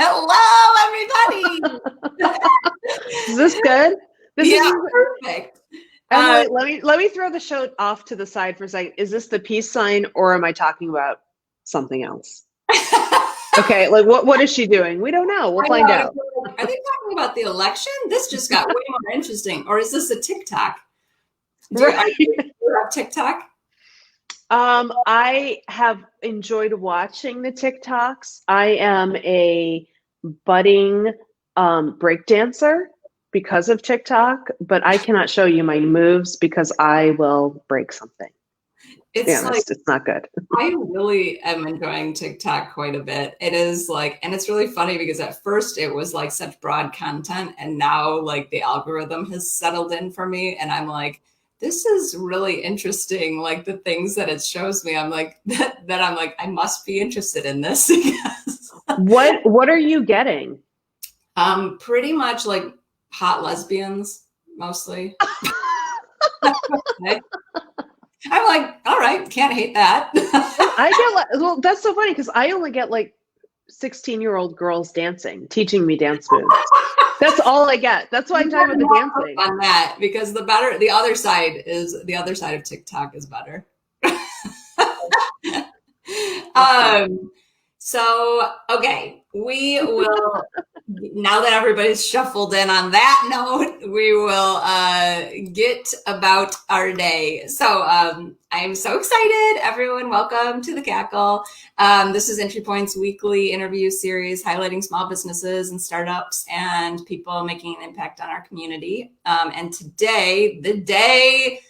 Hello, everybody. Is this good? Perfect. Emily, let me throw the show off to the side for a second. Is this the peace sign, or am I talking about something else? Okay, like what is she doing? We don't know. We'll find out. Are they talking about the election? This just got way more interesting. Or is this a TikTok? Do you have TikTok? I have enjoyed watching the TikToks. I am a budding break dancer because of TikTok, but I cannot show you my moves because I will break something. It's not good. I really am enjoying TikTok quite a bit. It is like, and it's really funny because at first it was like such broad content, and now like the algorithm has settled in for me, and I'm like, this is really interesting. Like the things that it shows me, I'm like that I'm like, I must be interested in this. What are you getting? Pretty much like hot lesbians, mostly. I'm like, all right, can't hate that. Well, that's so funny because I only get like 16-year-old girls dancing, teaching me dance moves. That's all I get. That's why I'm talking about the dancing. On that, because the other side of TikTok is better. So, okay, we will, now that everybody's shuffled in on that note, we will get about our day. So I'm so excited. Everyone, welcome to the Cackle. This is Entry Point's weekly interview series highlighting small businesses and startups and people making an impact on our community. And today, the day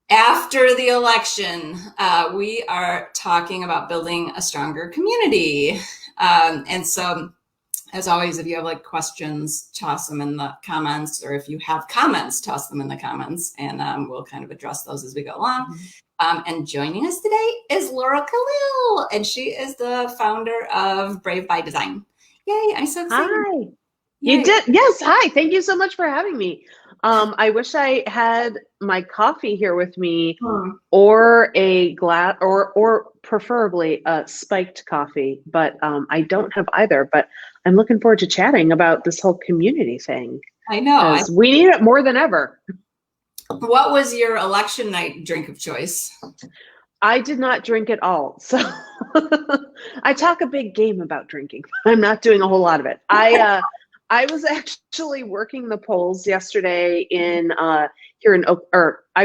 after the election, we are talking about building a stronger community. And so, as always, if you have like questions, toss them in the comments, or if you have comments, toss them in the comments, and we'll kind of address those as we go along. And joining us today is Laura Khalil, and she is the founder of Brave by Design. Yay, I'm so excited. Hi. Yay. You did? Yes, hi. Thank you so much for having me. I wish I had my coffee here with me, or a glass, or preferably a spiked coffee, but I don't have either. But I'm looking forward to chatting about this whole community thing. I know. We need it more than ever. What was your election night drink of choice? I did not drink at all. So I talk a big game about drinking. I'm not doing a whole lot of it. I was actually working the polls yesterday I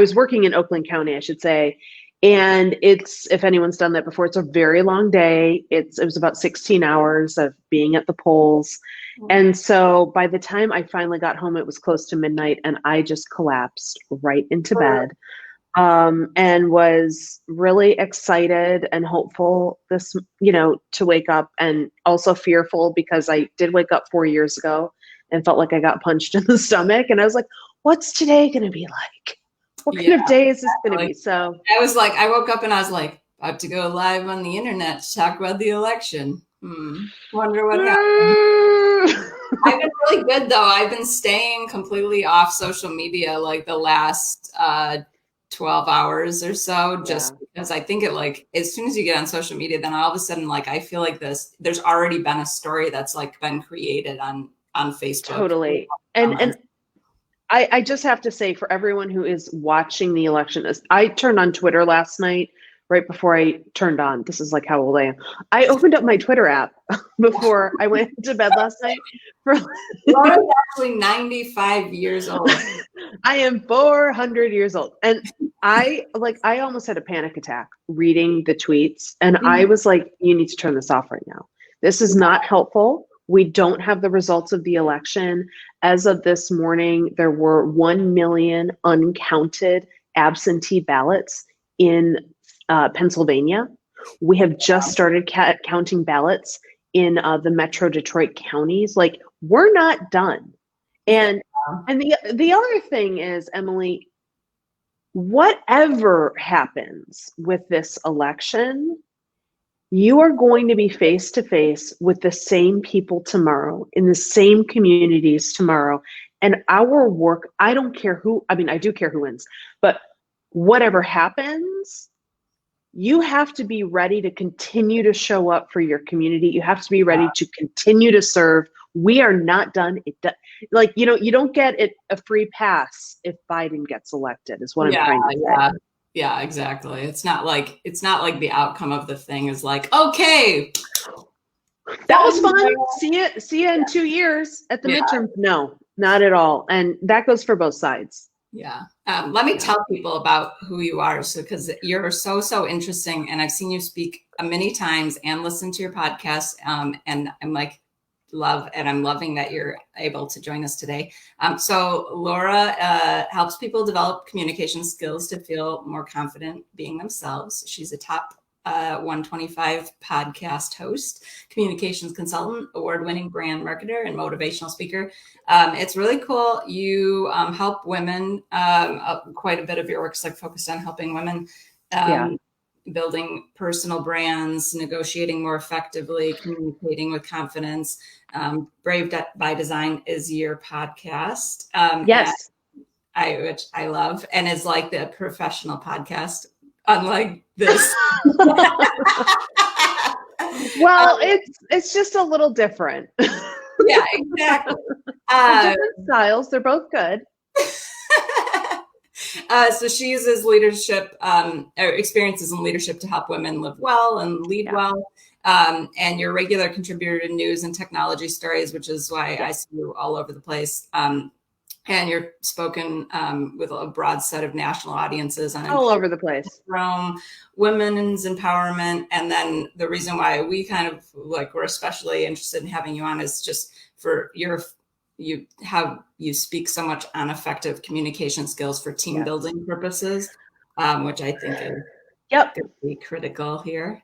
was working in Oakland County, I should say. And if anyone's done that before, it's a very long day. It was about 16 hours of being at the polls. And so by the time I finally got home, it was close to midnight, and I just collapsed right into bed. And was really excited and hopeful to wake up, and also fearful because I did wake up 4 years ago and felt like I got punched in the stomach. And I was like, what's today going to be like? What kind of day is this going to be? So I woke up and I was like, about to go live on the internet to talk about the election. Wonder what happened. I've been really good though. I've been staying completely off social media like the last 12 hours or so, just because I think as soon as you get on social media, then all of a sudden, like, I feel like there's already been a story that's like been created on Facebook. Totally. And I just have to say, for everyone who is watching the election, I turned on Twitter last night, right before I turned on. This is like how old I am. I opened up my Twitter app before I went to bed last night. Laura's actually 95 years old. I am 400 years old. And I almost had a panic attack reading the tweets. And I was like, you need to turn this off right now. This is not helpful. We don't have the results of the election. As of this morning, there were 1 million uncounted absentee ballots in Pennsylvania. We have just started counting ballots in the Metro Detroit counties. Like, we're not done. And the other thing is, Emily, whatever happens with this election, you are going to be face to face with the same people tomorrow, in the same communities tomorrow. And our work, I don't care who, I mean, I do care who wins, but whatever happens, you have to be ready to continue to show up for your community. You have to be ready to continue to serve. We are not done. Like, you don't get a free pass if Biden gets elected, is what I'm trying to say. Yeah, exactly. It's not like the outcome of the thing is like, okay, that was fun. See you in 2 years at the midterm. No, not at all. And that goes for both sides. Yeah. Let me tell people about who you are. So, because you're so interesting, and I've seen you speak many times and listen to your podcast. And I'm like, I'm loving that you're able to join us today. So Laura helps people develop communication skills to feel more confident being themselves. She's a top 125 podcast host, communications consultant, award-winning brand marketer, and motivational speaker. It's really cool. You help women. Quite a bit of your work is like focused on helping women building personal brands, negotiating more effectively, communicating with confidence. Brave by Design is your podcast. Yes. Which I love, and is like the professional podcast, unlike this. Well, it's just a little different. Yeah, exactly. Different styles. They're both good. So she uses leadership, experiences in leadership to help women live well and lead well. And you're a regular contributor to news and technology stories, which is why I see you all over the place. And you're spoken with a broad set of national audiences on all over the place. Rome, women's empowerment. And then the reason why we kind of we're especially interested in having you on is just for how you speak so much on effective communication skills for team building purposes, which I think is going to be critical here.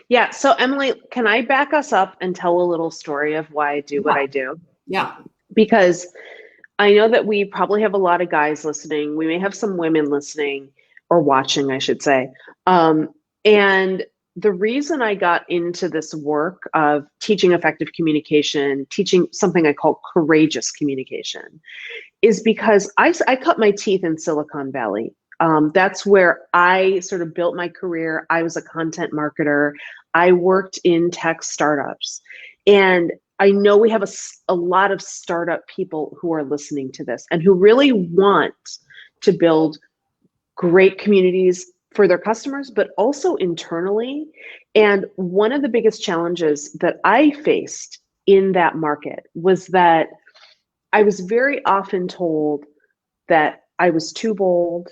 Yeah. So Emily, can I back us up and tell a little story of why I do what I do? Yeah. Because I know that we probably have a lot of guys listening. We may have some women listening or watching, I should say. And the reason I got into this work of teaching effective communication, teaching something I call courageous communication, is because I cut my teeth in Silicon Valley. That's where I sort of built my career. I was a content marketer. I worked in tech startups. And I know we have a lot of startup people who are listening to this and who really want to build great communities for their customers, but also internally. And one of the biggest challenges that I faced in that market was that I was very often told that I was too bold,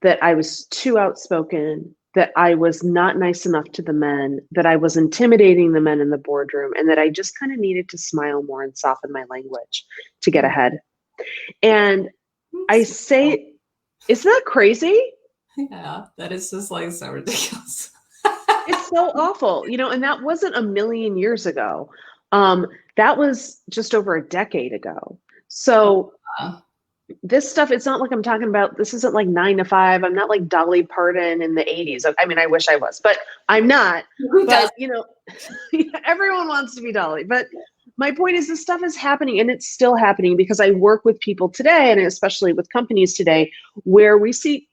that I was too outspoken, that I was not nice enough to the men, that I was intimidating the men in the boardroom, and that I just kind of needed to smile more and soften my language to get ahead. And I say, isn't that crazy? Yeah, that is just so ridiculous. It's so awful, and that wasn't a million years ago. That was just over a decade ago. So this stuff, it's not like I'm talking about, this isn't like 9 to 5. I'm not like Dolly Parton in the 80s. I mean, I wish I was, but I'm not. But, everyone wants to be Dolly. But my point is, this stuff is happening, and it's still happening because I work with people today, and especially with companies today, where we see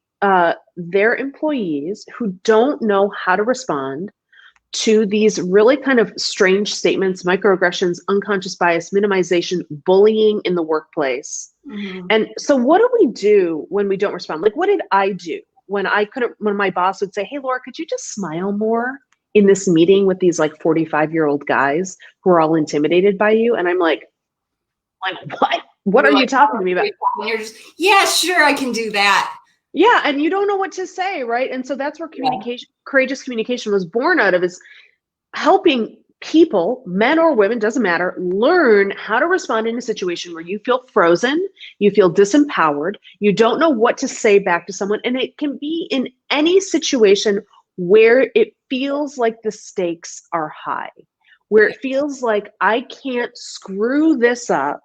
their employees who don't know how to respond to these really kind of strange statements, microaggressions, unconscious bias, minimization, bullying in the workplace. Mm-hmm. And so what do we do when we don't respond? Like, what did I do when my boss would say, hey, Laura, could you just smile more in this meeting with these 45-year-old guys who are all intimidated by you? And I'm like, what? What are you talking to me about? And you're just, yeah, sure, I can do that. Yeah, and you don't know what to say, right? And so that's where courageous communication was born out of, is helping people, men or women, doesn't matter, learn how to respond in a situation where you feel frozen, you feel disempowered, you don't know what to say back to someone. And it can be in any situation where it feels like the stakes are high, where it feels like I can't screw this up,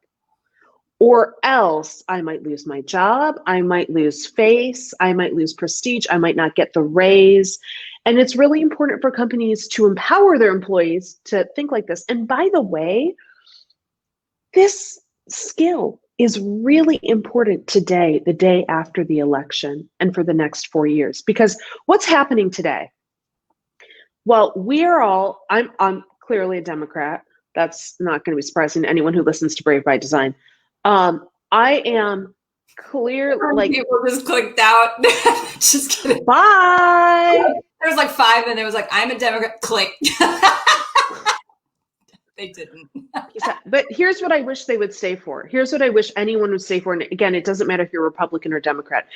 or else I might lose my job, I might lose face, I might lose prestige, I might not get the raise. And it's really important for companies to empower their employees to think like this. And by the way, this skill is really important today, the day after the election, and for the next 4 years. Because what's happening today? Well, I'm clearly a Democrat. That's not going to be surprising to anyone who listens to Brave by Design. I am clear, like, people just clicked out. Just kidding. bye. There was like 5 and there was like, I'm a Democrat. Click. They didn't. But here's what I wish they would stay for. Here's what I wish anyone would stay for. And again, it doesn't matter if you're Republican or Democrat.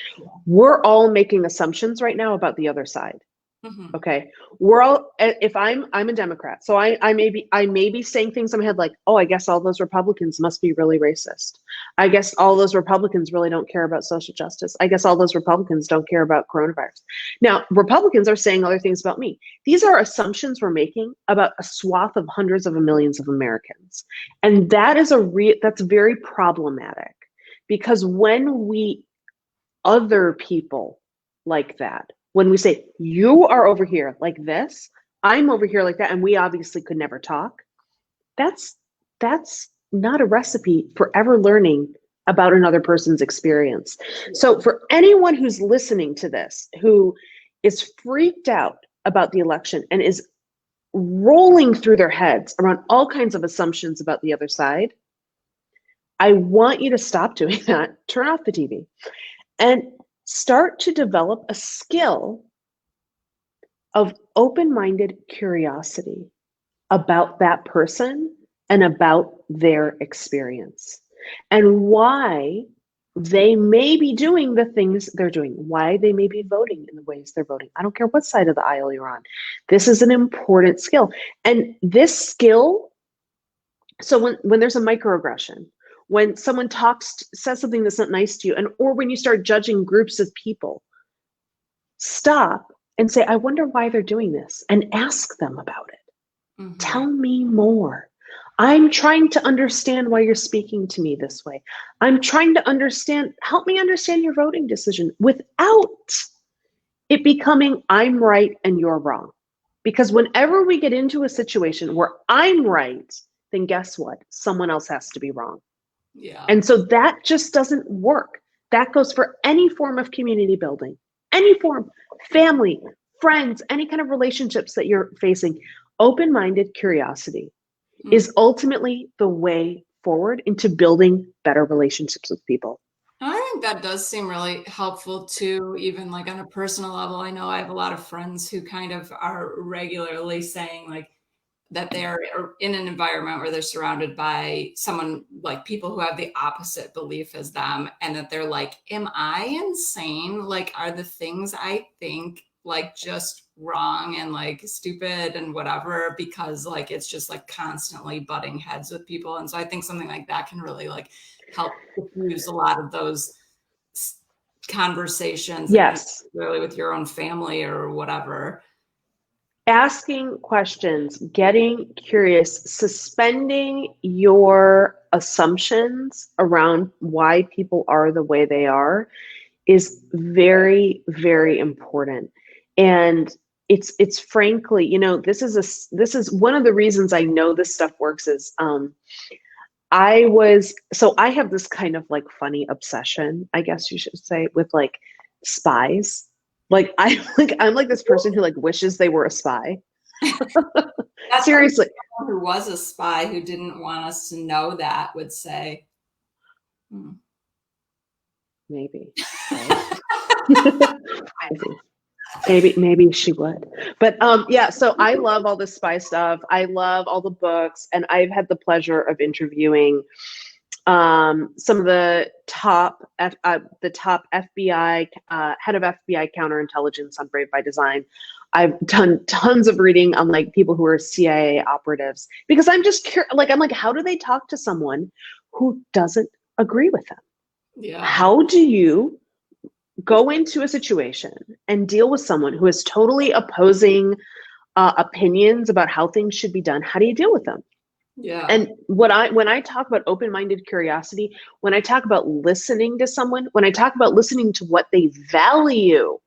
We're all making assumptions right now about the other side. Mm-hmm. Okay. We're all, if I'm a Democrat, so I may be saying things in my head like, oh, I guess all those Republicans must be really racist. I guess all those Republicans really don't care about social justice. I guess all those Republicans don't care about coronavirus. Now, Republicans are saying other things about me. These are assumptions we're making about a swath of hundreds of millions of Americans. And that is that's very problematic, because when we other people like that, when we say, you are over here like this, I'm over here like that, and we obviously could never talk, that's not a recipe for ever learning about another person's experience. So for anyone who's listening to this, who is freaked out about the election and is rolling through their heads around all kinds of assumptions about the other side, I want you to stop doing that. Turn off the TV and start to develop a skill of open-minded curiosity about that person and about their experience and why they may be doing the things they're doing, why they may be voting in the ways they're voting. I don't care what side of the aisle you're on. This is an important skill. And this skill, so when there's a microaggression, when someone says something that's not nice to you, or when you start judging groups of people, stop and say, I wonder why they're doing this, and ask them about it. Mm-hmm. Tell me more. I'm trying to understand why you're speaking to me this way. I'm trying to help me understand your voting decision without it becoming I'm right and you're wrong. Because whenever we get into a situation where I'm right, then guess what? Someone else has to be wrong. Yeah. And so that just doesn't work. That goes for any form of community building, any form, family, friends, any kind of relationships that you're facing. Open-minded curiosity is ultimately the way forward into building better relationships with people. I think that does seem really helpful too, even like on a personal level. I know I have a lot of friends who kind of are regularly saying like that they're in an environment where they're surrounded by someone, like people who have the opposite belief as them, and that they're like, am I insane? Like, are the things I think like just wrong and like stupid and whatever, because like it's just like constantly butting heads with people. And so I think something like that can really like help diffuse a lot of those conversations. Yes. Really with your own family or whatever. Asking questions, getting curious, suspending your assumptions around why people are the way they are is very, very important. And it's frankly, you know, this is one of the reasons I know this stuff works is I have this kind of like funny obsession, I guess you should say, with like spies. Like I'm like this person who like wishes they were a spy. Seriously. Who was a spy who didn't want us to know that would say, maybe. Right? Maybe she would. But yeah, so I love all the spy stuff. I love all the books, and I've had the pleasure of interviewing some of the top FBI head of FBI counterintelligence on Brave by Design. I've done tons of reading on like people who are CIA operatives, because I'm just I'm like, how do they talk to someone who doesn't agree with them? Yeah. How do you go into a situation and deal with someone who has totally opposing opinions about how things should be done? How do you deal with them? Yeah. And when I talk about open-minded curiosity, when I talk about listening to someone, when I talk about listening to what they value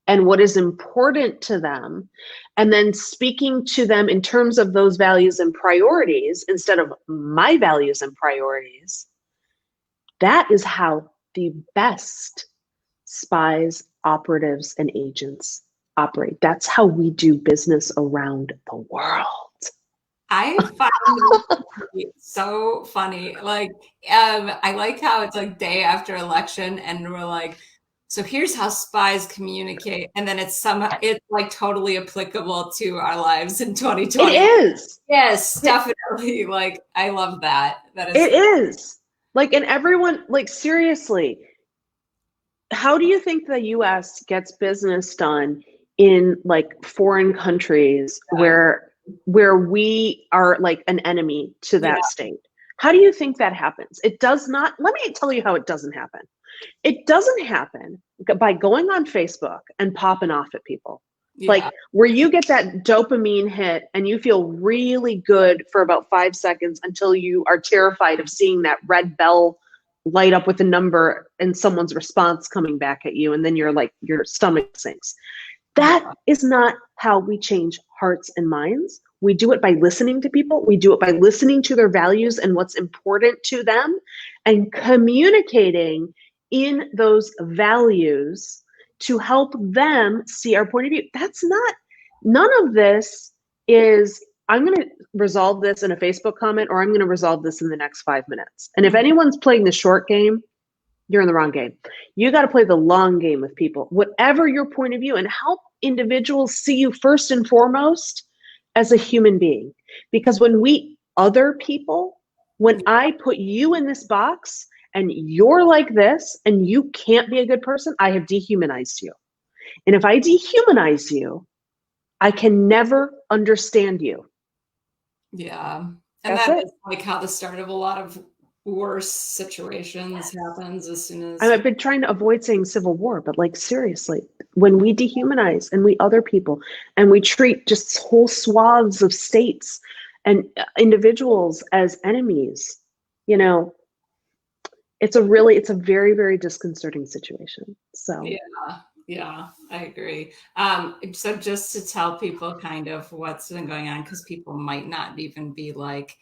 and what is important to them, and then speaking to them in terms of those values and priorities instead of my values and priorities, that is how the best spies, operatives, and agents operate. That's how we do business around the world. I find it so funny. Like, I like how it's like day after election, and we're like, so here's how spies communicate, and then it's like totally applicable to our lives in It 2020. is. Yes, definitely. Like, I love that. That is It is. Like, and everyone, like, seriously, how do you think the US gets business done in like foreign countries where we are like an enemy to yeah, that state? How do you think that happens? It does not. Let me tell you how it doesn't happen. It doesn't happen by going on Facebook and popping off at people. Like yeah, where you get that dopamine hit and you feel really good for about 5 seconds until you are terrified of seeing that red bell light up with a number and someone's response coming back at you. And then you're like, your stomach sinks. That yeah, is not how we change hearts and minds. We do it by listening to people. We do it by listening to their values and what's important to them and communicating in those values to help them see our point of view. None of this is, I'm going to resolve this in a Facebook comment or I'm going to resolve this in the next 5 minutes. And if anyone's playing the short game, you're in the wrong game. You got to play the long game with people, whatever your point of view, and help individuals see you first and foremost as a human being. Because when I put you in this box and you're like this and you can't be a good person, I have dehumanized you. And if I dehumanize you, I can never understand you. yeah. And That's that it. is like how the start of a lot of worse situations happens as soon as I've been trying to avoid saying civil war, but like seriously, when we dehumanize and we other people and we treat just whole swaths of states and individuals as enemies, you know, it's a very, very disconcerting situation. So yeah, yeah, I agree. So just to tell people kind of what's been going on, because people might not even be like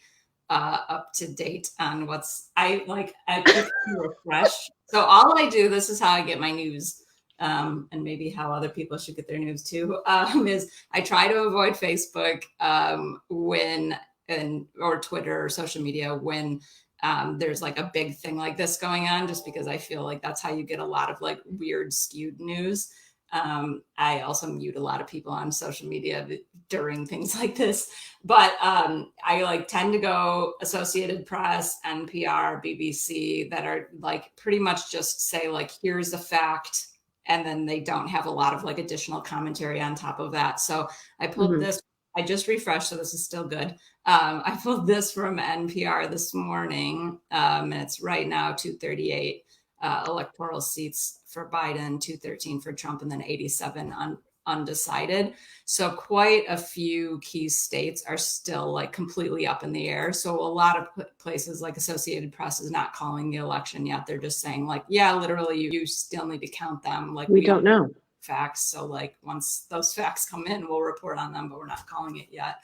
up to date on I keep refresh. So all I do, this is how I get my news, and maybe how other people should get their news too, is I try to avoid Facebook or Twitter or social media when there's like a big thing like this going on, just because I feel like that's how you get a lot of like weird skewed news. I also mute a lot of people on social media during things like this, but I like tend to go Associated Press, NPR, BBC, that are like pretty much just say like, here's the fact. And then they don't have a lot of like additional commentary on top of that. So I pulled this, I just refreshed, so this is still good. I pulled this from NPR this morning, and it's right now 238 electoral seats for Biden, 213 for Trump, and then 87 undecided. So quite a few key states are still like completely up in the air. So a lot of places like Associated Press is not calling the election yet. They're just saying like, yeah, literally you still need to count them. Like we don't know. Facts. So like once those facts come in, we'll report on them, but we're not calling it yet.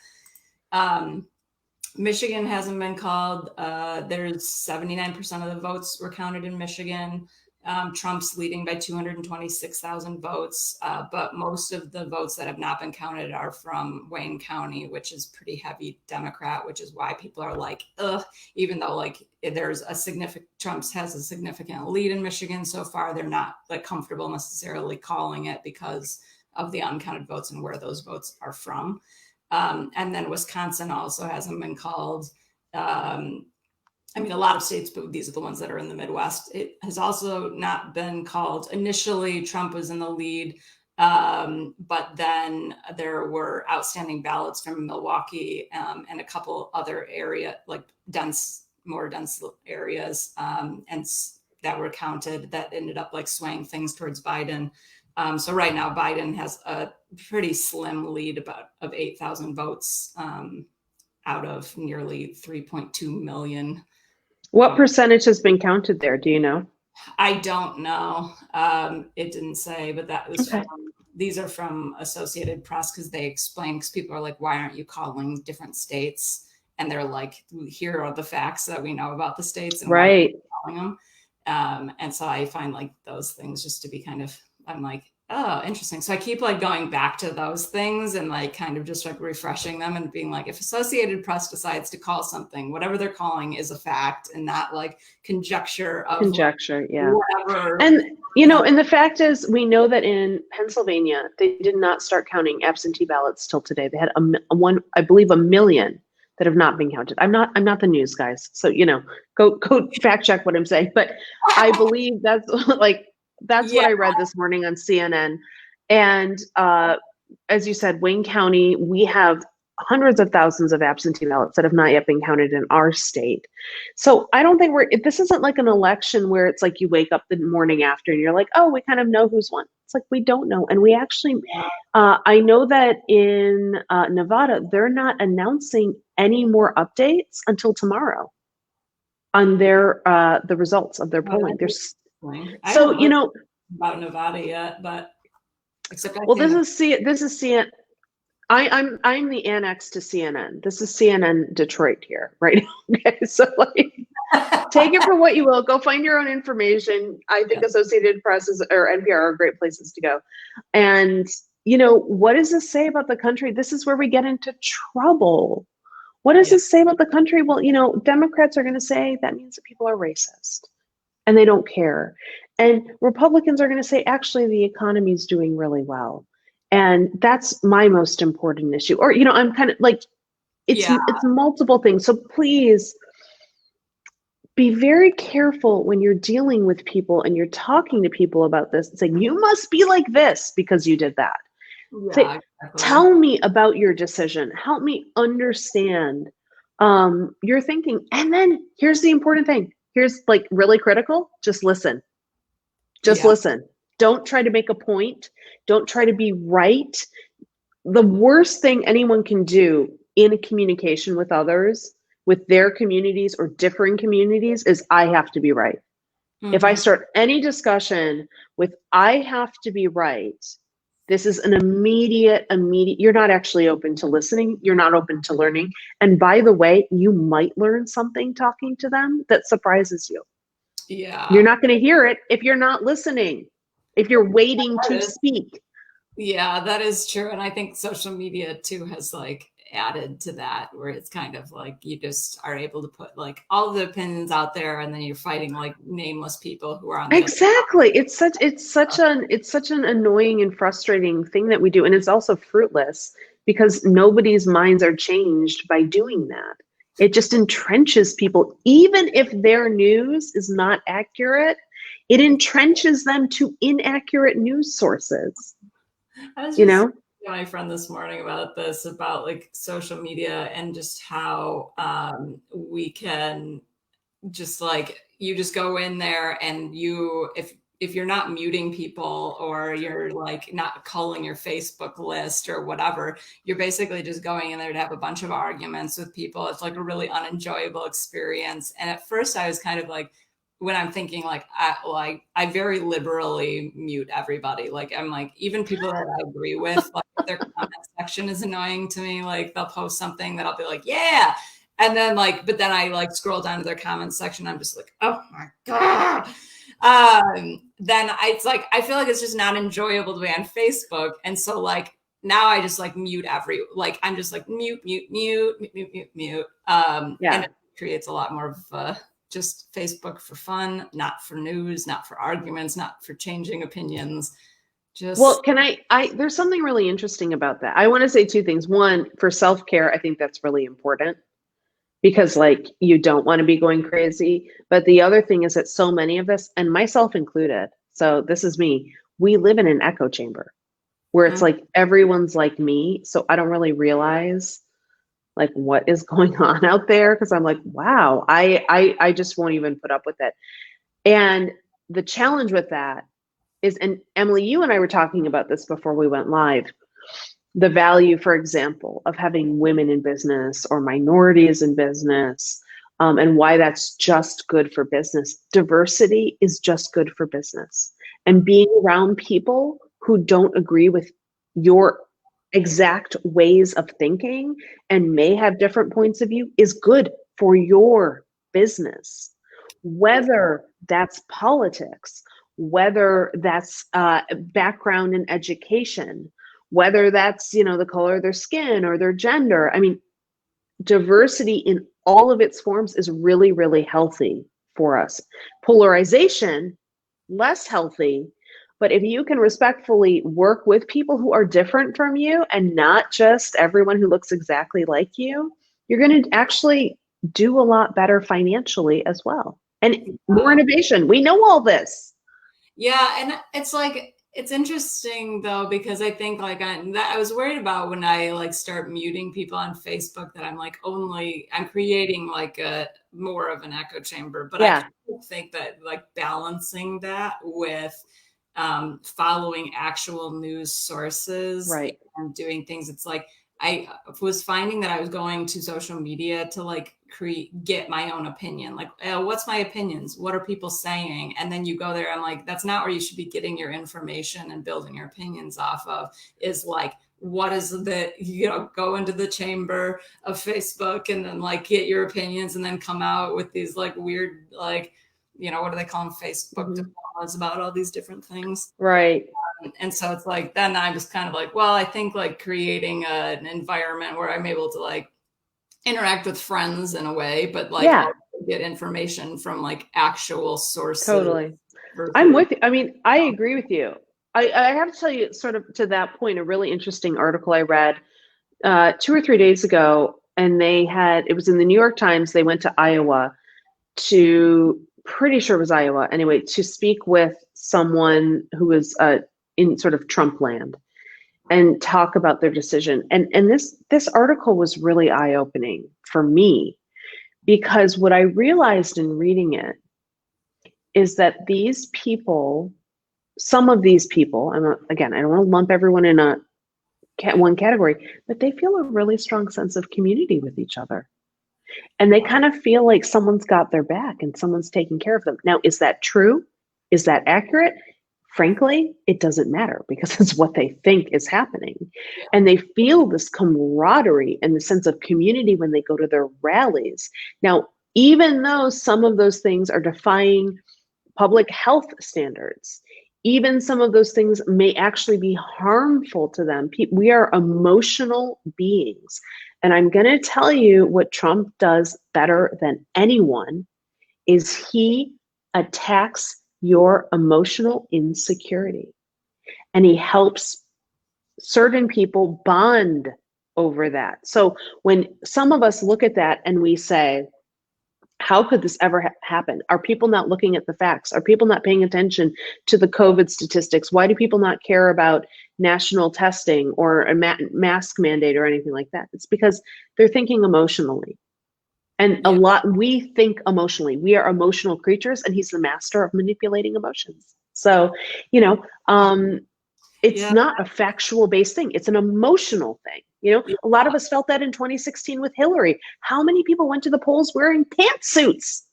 Michigan hasn't been called. There's 79% of the votes were counted in Michigan. Trump's leading by 226,000 votes, but most of the votes that have not been counted are from Wayne County, which is pretty heavy Democrat, which is why people are like, ugh, even though like Trump has a significant lead in Michigan so far, they're not like comfortable necessarily calling it because of the uncounted votes and where those votes are from. And then Wisconsin also hasn't been called. I mean, a lot of states, but these are the ones that are in the Midwest. It has also not been called. Initially, Trump was in the lead, but then there were outstanding ballots from Milwaukee and a couple other like more dense areas, and that were counted that ended up like swaying things towards Biden. So right now, Biden has a pretty slim lead of 8,000 votes out of nearly 3.2 million. What percentage has been counted there? Do you know? I don't know. It didn't say, but that was Okay. These are from Associated Press because they explain, because people are like, why aren't you calling different states? And they're like, here are the facts that we know about the states and right. why are calling them. And so I find like those things just to be kind of, I'm like, Oh, interesting. So I keep like going back to those things and like kind of just like refreshing them and being like, if Associated Press decides to call something, whatever they're calling is a fact and not like conjecture of like Conjecture, yeah. whatever. And and the fact is, we know that in Pennsylvania, they did not start counting absentee ballots till today. They had I believe, 1 million that have not been counted. I'm not the news guys, so go fact check what I'm saying. But I believe that's that's what Yeah. I read this morning on CNN. And as you said, Wayne County, we have hundreds of thousands of absentee ballots that have not yet been counted in our state. So I don't think this isn't like an election where it's like you wake up the morning after and you're like, oh, we kind of know who's won. It's like we don't know. And we actually, I know that in Nevada, they're not announcing any more updates until tomorrow on the results of their polling. There's I so haven't heard about Nevada yet, but except I've well, seen the this is CNN. I'm the annex to CNN. This is CNN Detroit here, right? Okay, so like take it for what you will. Go find your own information. I think Associated Press or NPR are great places to go. And what does this say about the country? This is where we get into trouble. What does this say about the country? Well, Democrats are going to say that means that people are racist and they don't care. And Republicans are going to say, actually, the economy is doing really well. And that's my most important issue. Or, I'm kind of like, it's multiple things. So please be very careful when you're dealing with people and you're talking to people about this and saying, you must be like this because you did that. Say, exactly. tell me about your decision. Help me understand your thinking. And then here's the important thing. Here's like really critical. Just listen. Just listen. Don't try to make a point. Don't try to be right. The worst thing anyone can do in a communication with others, with their communities or differing communities, is I have to be right. If I start any discussion with I have to be right, this is an immediate, you're not actually open to listening. You're not open to learning. And by the way, you might learn something talking to them that surprises you. Yeah. You're not going to hear it if you're not listening, if you're waiting to speak. Yeah, that is true. And I think social media too has like added to that, where it's kind of like you just are able to put like all of the opinions out there and then you're fighting like nameless people who are on the exactly. It's such an annoying and frustrating thing that we do. And it's also fruitless because nobody's minds are changed by doing that. It just entrenches people. Even if their news is not accurate, it entrenches them to inaccurate news sources. I was just to my friend this morning about this, about like social media and just how we can just like, you just go in there and if you're not muting people or you're like not culling your Facebook list or whatever, you're basically just going in there to have a bunch of arguments with people. It's like a really unenjoyable experience. And at first I was kind of like, when I'm thinking like, I very liberally mute everybody. Like I'm like, even people that I agree with, like their comment section is annoying to me. Like they'll post something that I'll be like, yeah. And then like, but then I like scroll down to their comments section. I'm just like, oh my God. Then it's like, I feel like it's just not enjoyable to be on Facebook. And so like, now I just like mute I'm just like mute. And it creates a lot more of just Facebook for fun, not for news, not for arguments, not for changing opinions. Well, there's something really interesting about that. I want to say two things. One, for self-care, I think that's really important because like you don't want to be going crazy. But the other thing is that so many of us, and myself included, so this is me, we live in an echo chamber where it's like everyone's like me. So I don't really realize like what is going on out there because I'm like, wow, I just won't even put up with it. And the challenge with that is, and Emily, you and I were talking about this before we went live, the value, for example, of having women in business or minorities in business, and why that's just good for business. Diversity is just good for business. And being around people who don't agree with your exact ways of thinking and may have different points of view is good for your business. Whether that's politics, whether that's background in education, whether that's, the color of their skin or their gender. I mean, diversity in all of its forms is really, really healthy for us. Polarization, less healthy. But if you can respectfully work with people who are different from you and not just everyone who looks exactly like you, you're going to actually do a lot better financially as well. And more innovation. We know all this. Yeah, and it's like it's interesting though because I think like I was worried about when I like start muting people on Facebook that I'm like I'm creating like a more of an echo chamber, but I think that like balancing that with following actual news sources right. and doing things, it's like I was finding that I was going to social media to like get my own opinion. Like, what's my opinions? What are people saying? And then you go there. I'm like, that's not where you should be getting your information and building your opinions off of. Is like, what is go into the chamber of Facebook and then like get your opinions and then come out with these like weird, like, what do they call them? Facebook diplomas about all these different things. Right. And so it's like, then I'm just kind of like, well, I think like creating an environment where I'm able to like interact with friends in a way, but like get information from like actual sources. Totally. I'm with you. I mean, I agree with you. I have to tell you, sort of to that point, a really interesting article I read 2 or 3 days ago, and it was in the New York Times. They went to Iowa pretty sure it was Iowa anyway, to speak with someone who was in sort of Trump land and talk about their decision. And this article was really eye-opening for me, because what I realized in reading it is that some of these people, I don't want to lump everyone in one category, but they feel a really strong sense of community with each other. And they kind of feel like someone's got their back and someone's taking care of them. Now, is that true? Is that accurate? Frankly, it doesn't matter, because it's what they think is happening. And they feel this camaraderie and the sense of community when they go to their rallies. Now, even though some of those things are defying public health standards, even some of those things may actually be harmful to them. We are emotional beings. And I'm going to tell you what Trump does better than anyone is he attacks your emotional insecurity. And he helps certain people bond over that. So when some of us look at that and we say, how could this ever happen? Are people not looking at the facts? Are people not paying attention to the COVID statistics? Why do people not care about national testing or a mask mandate or anything like that? It's because they're thinking emotionally. And we think emotionally. We are emotional creatures, and he's the master of manipulating emotions. So, it's not a factual based thing. It's an emotional thing. A lot of us felt that in 2016 with Hillary. How many people went to the polls wearing pantsuits?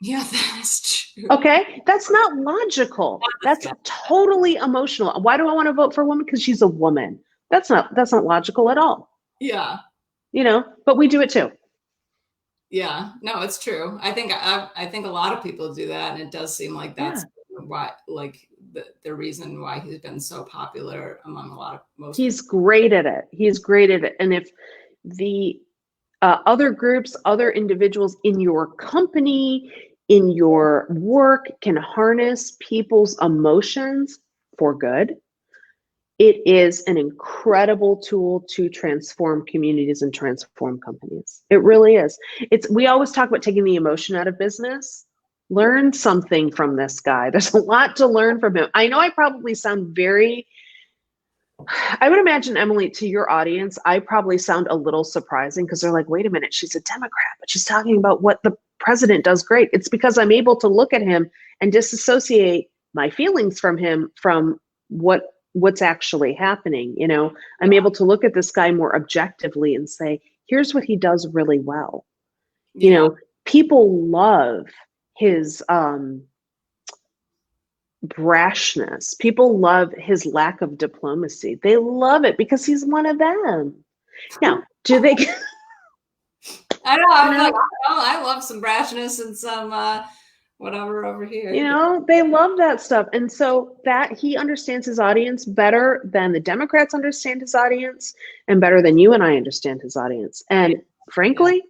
Yeah, that's true. Okay, that's not logical. That's totally emotional. Why do I want to vote for a woman? Because she's a woman. That's not logical at all. Yeah. But we do it too. Yeah, no, it's true. I think a lot of people do that, and it does seem like that's why, like the reason why he's been so popular among most. He's great at it. He's great at it. And if the other groups, other individuals in your company, in your work can harness people's emotions for good, it is an incredible tool to transform communities and transform companies. It really is. We always talk about taking the emotion out of business. Learn something from this guy. There's a lot to learn from him. I know I probably sound I would imagine, Emily, to your audience, I probably sound a little surprising, because they're like, wait a minute, she's a Democrat, but she's talking about what the president does great. It's because I'm able to look at him and disassociate my feelings from him from what's actually happening. I'm able to look at this guy more objectively and say, here's what he does really well. People love his brashness. People love his lack of diplomacy. They love it because he's one of them. Now, do they? I know. I love some brashness and some whatever over here. You know, they love that stuff. And so that he understands his audience better than the Democrats understand his audience and better than you and I understand his audience. And frankly,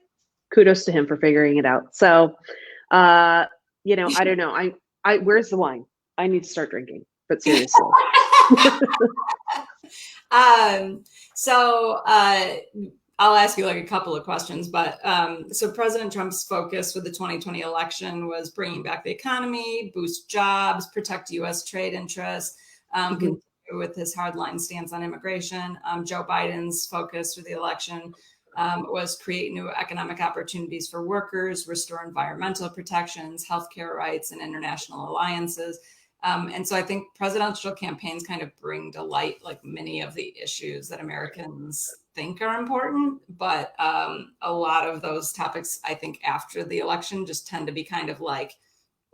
kudos to him for figuring it out. So, you know, I don't know. Where's the wine? I need to start drinking, but seriously. So I'll ask you like a couple of questions, but so President Trump's focus with the 2020 election was bringing back the economy, boost jobs, protect U.S. trade interests, continue with his hardline stance on immigration. Joe Biden's focus for the election was create new economic opportunities for workers, restore environmental protections, healthcare rights, and international alliances. And so I think presidential campaigns kind of bring to light like many of the issues that Americans think are important, but a lot of those topics, I think after the election just tend to be kind of like,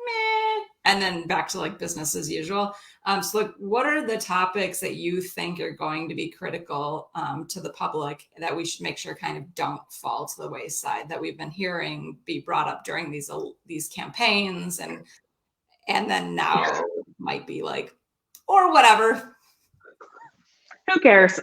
meh, and then back to like business as usual. So like, what are the topics that you think are going to be critical to the public that we should make sure kind of don't fall to the wayside that we've been hearing be brought up during these campaigns and then now might be like, or whatever. Who cares?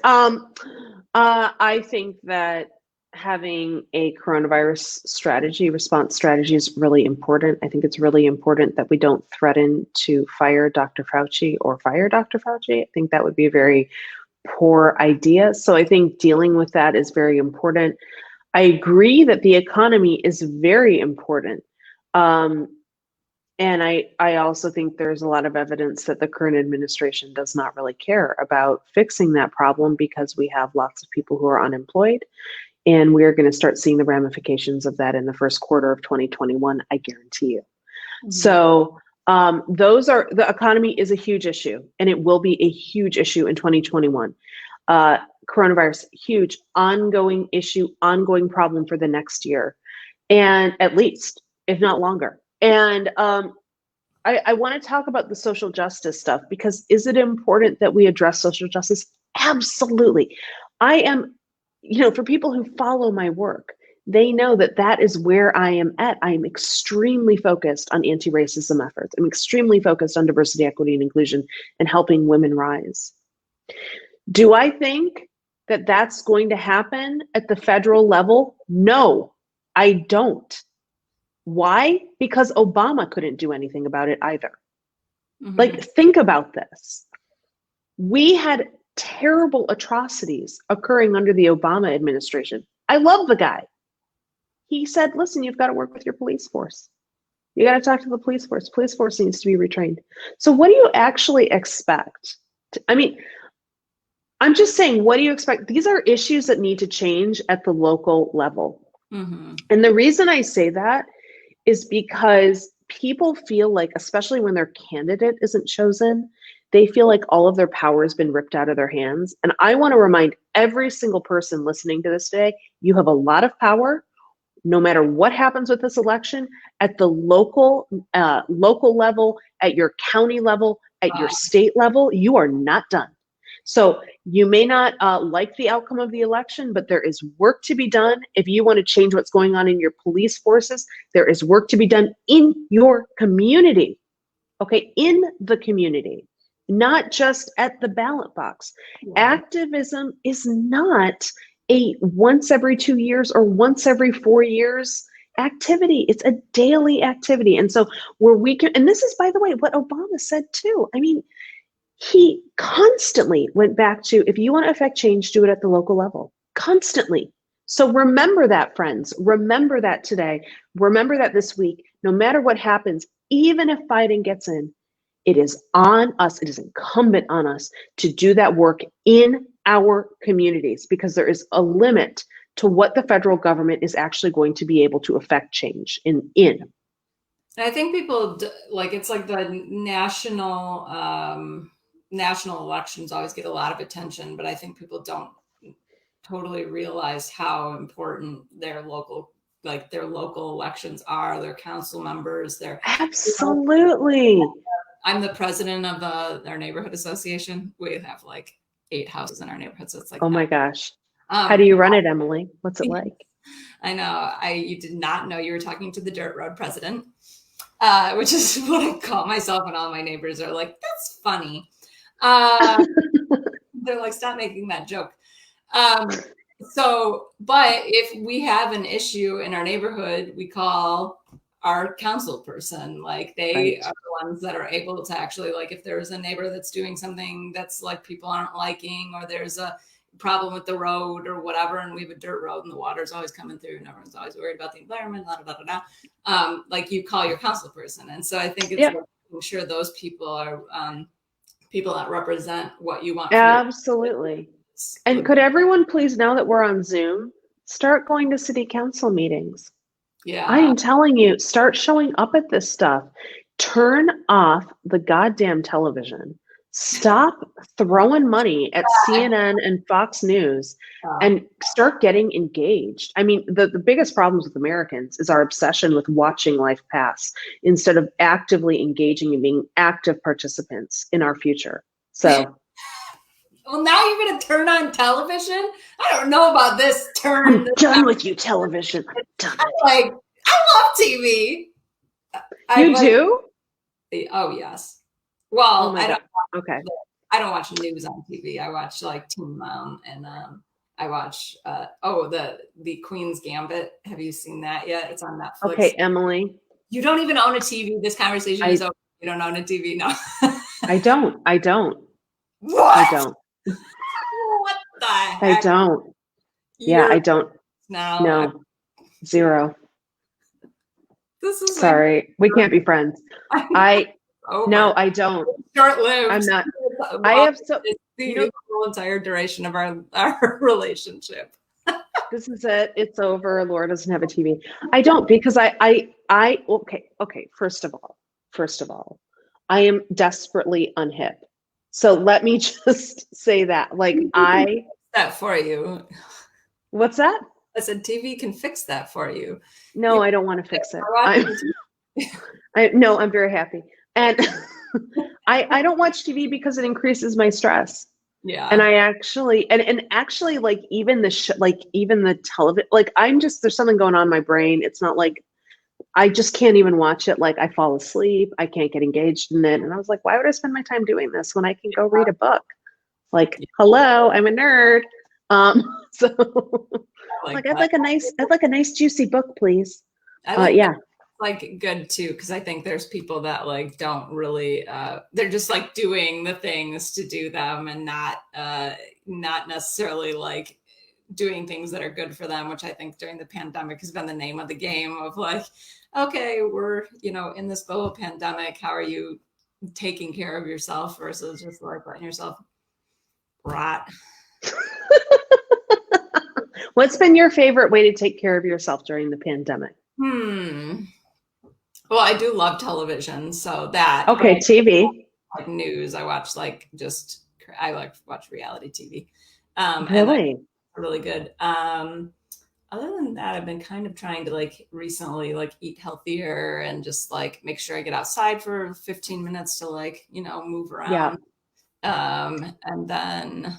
I think that having a coronavirus response strategy is really important. I think it's really important that we don't threaten to fire Dr. Fauci or fire Dr. Fauci. I think that would be a very poor idea. So I think dealing with that is very important. I agree that the economy is very important. And I also think there's a lot of evidence that the current administration does not really care about fixing that problem because we have lots of people who are unemployed. And we are going to start seeing the ramifications of that in the first quarter of 2021, I guarantee you. Mm-hmm. So the economy is a huge issue, and it will be a huge issue in 2021. Coronavirus, huge, ongoing issue, ongoing problem for the next year, and at least, if not longer. And I want to talk about the social justice stuff because is it important that we address social justice? Absolutely. I am, for people who follow my work, they know that is where I am at. I am extremely focused on anti-racism efforts. I'm extremely focused on diversity, equity, and inclusion and helping women rise. Do I think that that's going to happen at the federal level? No, I don't. Why? Because Obama couldn't do anything about it either. Mm-hmm. Like, think about this. We had terrible atrocities occurring under the Obama administration. I love the guy. He said, listen, you've got to work with your police force. You got to talk to the police force. Police force needs to be retrained. So what do you actually expect? I'm just saying, what do you expect? These are issues that need to change at the local level. Mm-hmm. And the reason I say that is because people feel like, especially when their candidate isn't chosen, they feel like all of their power has been ripped out of their hands. And I want to remind every single person listening to this today, you have a lot of power, no matter what happens with this election, at the local level, at your county level, at your state level, you are not done. So you may not like the outcome of the election, but there is work to be done. If you want to change what's going on in your police forces, there is work to be done in your community, okay? In the community, not just at the ballot box. Yeah. Activism is not a once every 2 years or once every 4 years activity. It's a daily activity. And so where we can, and this is, by the way, what Obama said too. I mean, he constantly went back to, if you want to affect change, do it at the local level, constantly. So remember that, friends. Remember that today. Remember that this week. No matter what happens, even if Biden gets in, it is on us. It is incumbent on us to do that work in our communities because there is a limit to what the federal government is actually going to be able to affect change in. And I think people like, it's like the national elections always get a lot of attention, but I think people don't totally realize how important their local elections are, their council members, absolutely. I'm the president of our neighborhood association. We have like 8 houses in our neighborhood, so it's like, oh my gosh. How do you run it, Emily? What's it like? I know. You did not know you were talking to the dirt road president. which is what I call myself, and all my neighbors are like, "That's funny." Uh, they're like, "Stop making that joke." Um, but if we have an issue in our neighborhood, we call our council person. Like they Right. are the ones that are able to actually, like, if there's a neighbor that's doing something that's like people aren't liking, or there's a problem with the road or whatever, and we have a dirt road and the water's always coming through and everyone's always worried about the environment, da, da, da, da, da. Like you call your council person. And so I think it's Yeah, like making sure those people are people that represent what you want for your absolutely. And could everyone please, now that we're on Zoom, start going to city council meetings? I yeah. am telling you, start showing up at this stuff. Turn off the goddamn television. Stop throwing money at CNN and Fox News and start getting engaged. I mean, the biggest problems with Americans is our obsession with watching life pass instead of actively engaging and being active participants in our future. So Well, now you're going to turn on television? I don't know about this I'm done with you, television. I'm done with Like, I love TV. you. You do? Oh, yes. Well, Oh my God. Okay. I don't watch news on TV. I watch like Teen Mom, and I watch the Queen's Gambit. Have you seen that yet? It's on Netflix. Okay, Emily. You don't even own a TV. This conversation is over. You don't own a TV, no. I don't. What? I don't. What the heck? I don't. Yeah, I don't. No. Zero. This is sorry. We can't be friends. No, I don't. Short-lived. I'm not. I have the whole entire duration of our relationship. This is it. It's over. Laura doesn't have a TV. I don't, because okay. First of all, I am desperately unhip. So let me just say that. Like that for you. What's that? I said TV can fix that for you. No, I don't want to fix it. No, I'm very happy. And I don't watch TV because it increases my stress. Yeah. And I actually, and actually, like, even the television, like, there's something going on in my brain. It's not like, I just can't even watch it. Like, I fall asleep. I can't get engaged in it. And I was like, why would I spend my time doing this when I can go read a book? Like, hello, I'm a nerd. So I'd like a nice juicy book, please. Yeah. Like good too, because I think there's people that like don't really they're just like doing the things to do them, and not necessarily like doing things that are good for them, which I think during the pandemic has been the name of the game of like, okay, we're in this global pandemic, how are you taking care of yourself versus just like letting yourself rot. What's been your favorite way to take care of yourself during the pandemic? Well, I do love television, so that. Okay, TV. Like news, I watch I watch reality TV. Really? And really good. Other than that, I've been kind of trying to like recently like eat healthier and just like make sure I get outside for 15 minutes to like, move around. Yeah. And then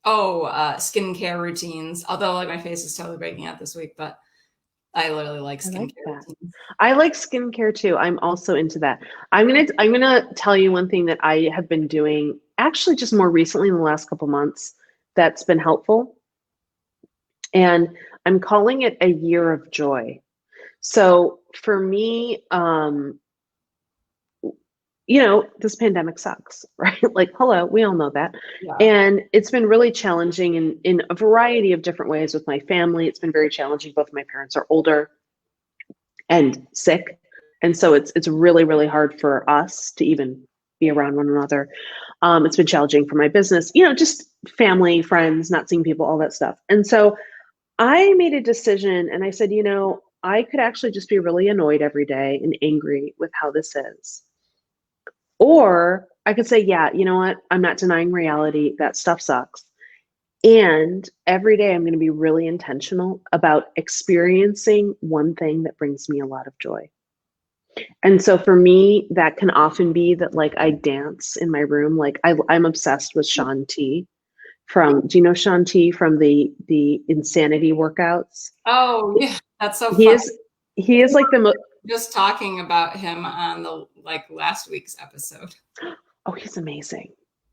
skincare routines. Although like my face is totally breaking out this week, but I literally like skincare routines. I like skincare too. I'm also into that. I'm gonna tell you one thing that I have been doing actually just more recently in the last couple months that's been helpful. And I'm calling it a year of joy. So for me, this pandemic sucks, right? Like, hello, we all know that. Yeah. And it's been really challenging in a variety of different ways with my family. It's been very challenging. Both of my parents are older and sick. And so it's really, really hard for us to even be around one another. It's been challenging for my business, just family, friends, not seeing people, all that stuff. And so I made a decision and I said, I could actually just be really annoyed every day and angry with how this is. Or I could say, yeah, you know what? I'm not denying reality. That stuff sucks. And every day I'm going to be really intentional about experiencing one thing that brings me a lot of joy. And so for me, that can often be that like I dance in my room. Like I'm obsessed with Shaun T. Do you know Shaun T from the Insanity workouts? Oh yeah, that's so funny. He is like the most. Just talking about him on the last week's episode. Oh, he's amazing.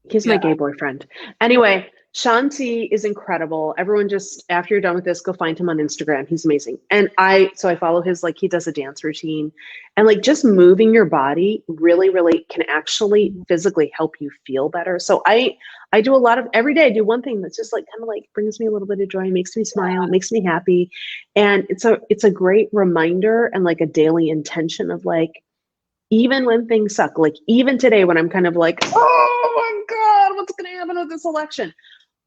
He's my gay boyfriend. Anyway, Shanti is incredible. Everyone just, after you're done with this, go find him on Instagram. He's amazing. And I follow his, he does a dance routine, and just moving your body really, really can actually physically help you feel better. So I do a lot of, every day I do one thing that's just kind of brings me a little bit of joy, makes me smile, makes me happy. And it's a great reminder and a daily intention of even when things suck, even today when I'm kind of oh my God, what's going to happen with this election?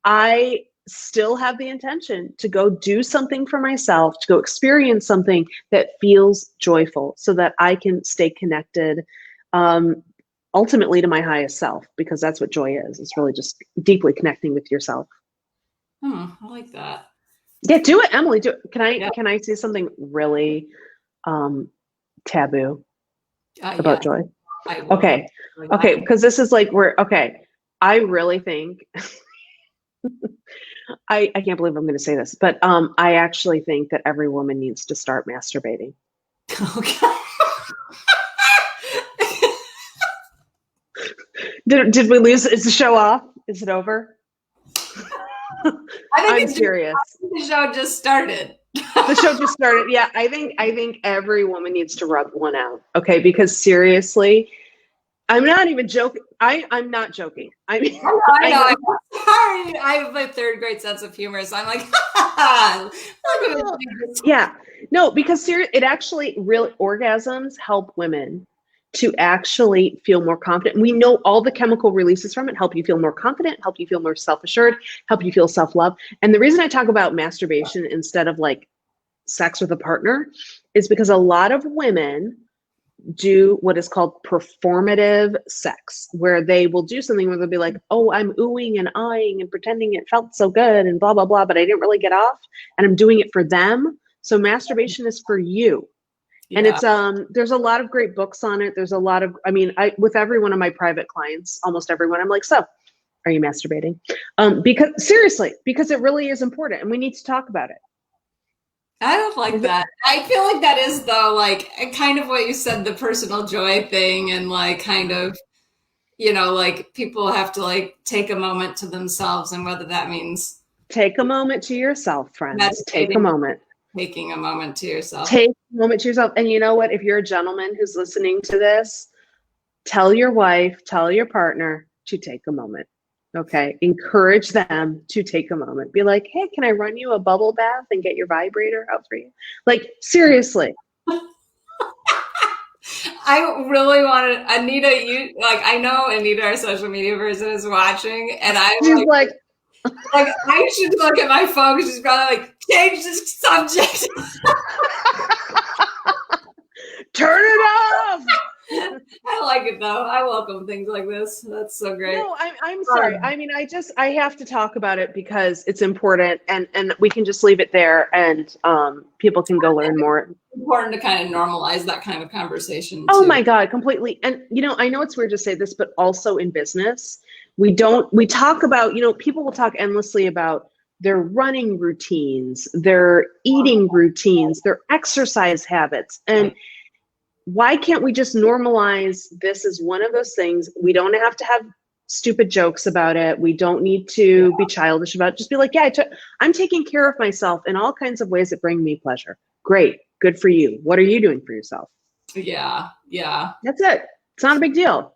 I still have the intention to go do something for myself, to go experience something that feels joyful so that I can stay connected ultimately to my highest self, because that's what joy is. It's really just deeply connecting with yourself. I like that. Yeah, do it, Emily. Do it. Can I say something really taboo? About joy? Okay. Because this is I really think, I can't believe I'm going to say this, but I actually think that every woman needs to start masturbating. Okay. Did we lose? Is the show off? Is it over? I'm serious. The show just started. The show just started. Yeah, I think every woman needs to rub one out. Okay, because seriously, I'm not even joking. I'm not joking. I mean, I know. I'm sorry. I have a third grade sense of humor, so I'm yeah, no, because it actually really, orgasms help women to actually feel more confident. We know all the chemical releases from it help you feel more confident, help you feel more self-assured, help you feel self-love. And the reason I talk about masturbation instead of sex with a partner is because a lot of women do what is called performative sex, where they will do something where they'll be like, oh, I'm oohing and eyeing and pretending it felt so good and blah, blah, blah, but I didn't really get off, and I'm doing it for them. So masturbation is for you. And it's there's a lot of great books on it. There's a lot of, with every one of my private clients, almost everyone, I'm like, so are you masturbating? Because it really is important and we need to talk about it. I don't like that. I feel like that is though, kind of what you said, the personal joy thing, and kind of, people have to take a moment to themselves, and whether that means take a moment to yourself, friends. Take a moment. Taking a moment to yourself. Take a moment to yourself. And you know what? If you're a gentleman who's listening to this, tell your wife, tell your partner to take a moment. Okay. Encourage them to take a moment. Be like, hey, can I run you a bubble bath and get your vibrator out for you? Seriously. I really wanted Anita, I know Anita, our social media person, is watching, and she's like I should look at my phone. She's probably change this subject. Turn it off. I like it though. I welcome things like this. That's so great. No, I'm sorry. I have to talk about it because it's important, and we can just leave it there, and people can go learn more. It's important to kind of normalize that kind of conversation. Oh my God, completely. And I know it's weird to say this, but also in business, we talk about, people will talk endlessly about their running routines, their eating routines, their exercise habits. And why can't we just normalize this as one of those things? We don't have to have stupid jokes about it. We don't need to be childish about it. Just be like, yeah, I'm taking care of myself in all kinds of ways that bring me pleasure. Great. Good for you. What are you doing for yourself? Yeah. Yeah. That's it. It's not a big deal.